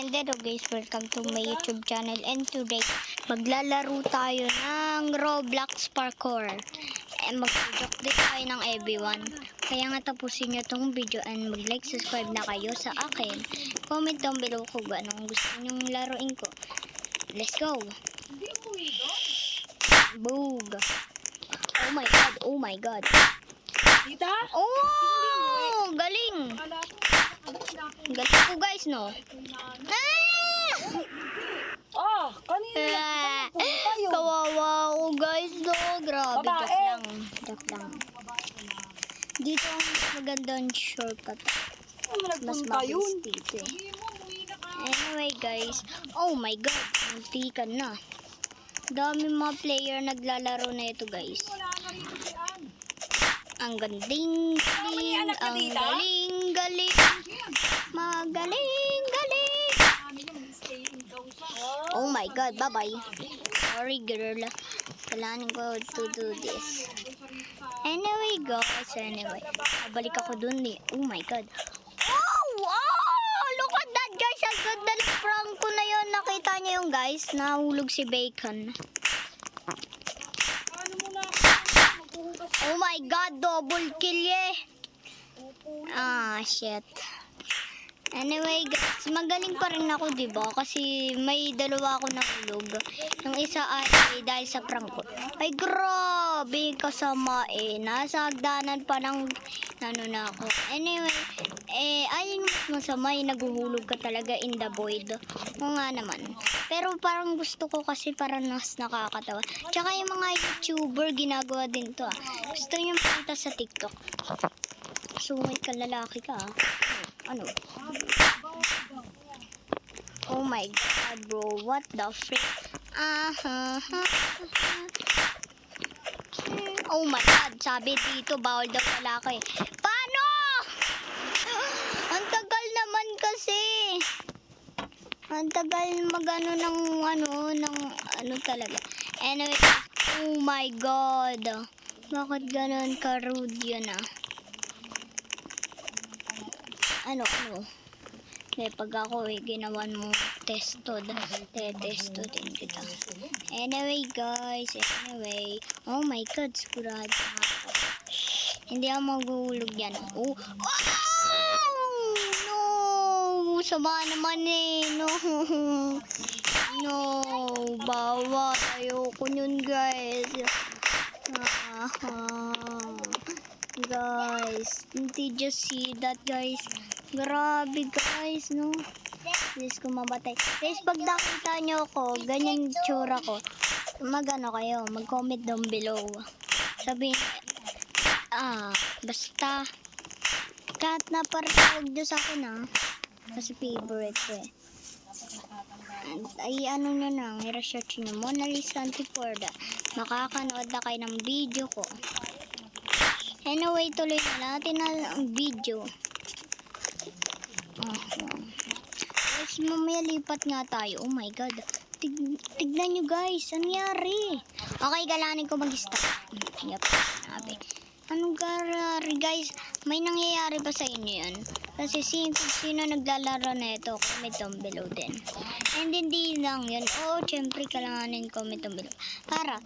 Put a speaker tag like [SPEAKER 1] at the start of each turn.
[SPEAKER 1] Hello guys, welcome to my YouTube channel, and today maglalaro tayo ng Roblox parkour. Mag-joke din tayo ng everyone. Kaya nga tapusin nyo tong video and mag-like, subscribe na kayo sa akin. Comment down below kung anong gusto nyong laruin ko. Let's go! Boog! Oh my god, oh my god.
[SPEAKER 2] Tita?
[SPEAKER 1] Oh! Galing! Galing ko guys, no?
[SPEAKER 2] Ah! Kanina
[SPEAKER 1] Kawawa ko guys, no? Grabe,
[SPEAKER 2] babae.
[SPEAKER 1] joke lang. Dito ang mas magandang shortcut. Mas mabilis dito eh. Anyway guys, oh my god, muntikan na. Dami mga player naglalaro na ito guys. Ang galing, galing. Magaling, galing. Oh my god, bye-bye. Sorry girl. Kailangan ko to do this. Anyway guys, balik ako dun eh. Oh my god. Oh, look at that guys. Ang ganda ng prank ko na yun. Nakita niyo yung guys, nahulog si Bacon. Oh my god, double kill eh. Ah, shit. Anyway guys, magaling pa rin ako, diba? Kasi may dalawa ako nahulog. Yung isa ay dahil sa prank ko. Ay grabe, kasama eh. Nasa hagdanan pa ng ano na ako. Anyway, ayun mas masama yung naguhulog ka talaga in the void. O nga naman. Pero parang gusto ko kasi parang mas nakakatawa. Tsaka yung mga YouTuber ginagawa din to ah. Gusto nyo makita sa TikTok. Sungit ka, lalaki ka ah. Ano? Oh my god bro, what the frick? Oh my god, sabi dito bawal daw lalaki. Paano? Ang tagal naman kasi. Ang tagal magano ng ano talaga. Anyway, oh my god. Bakit ganon ka rude yun ah? Ano? Pag ako ginawan mo testo din kita. Anyway guys, oh my god, sigurado ako. Hindi ako maghuhulog yan. Oh! No! Sama naman eh. No, bawal. Ayoko yun guys. Guys, hindi just see that guys. Grabe guys, no? Please ko mamatay. Guys, pag nakita nyo ako, ganyan tsura ko. Magano kayo, mag-comment down below. Sabihin, basta. Kahit na parang nyo sa akin kasi favorite ko eh. Ay ano nyo nang, i-research nyo. Mona Lisa Antiporda. Makakanood na kayo ng video ko. Anyway, tuloy na natin ang video. Guys, mamaya lipat nga tayo. Oh my god. Tignan nyo guys. Anong nangyari? Okay, galanin ko mag-stop. Yep, sabi. Anong nangyari guys? May nangyayari ba sa inyo yan? Kasi sino naglalaro na ito, comment down below din. And hindi lang yun. Oh, syempre kailanganin comment down below. Para,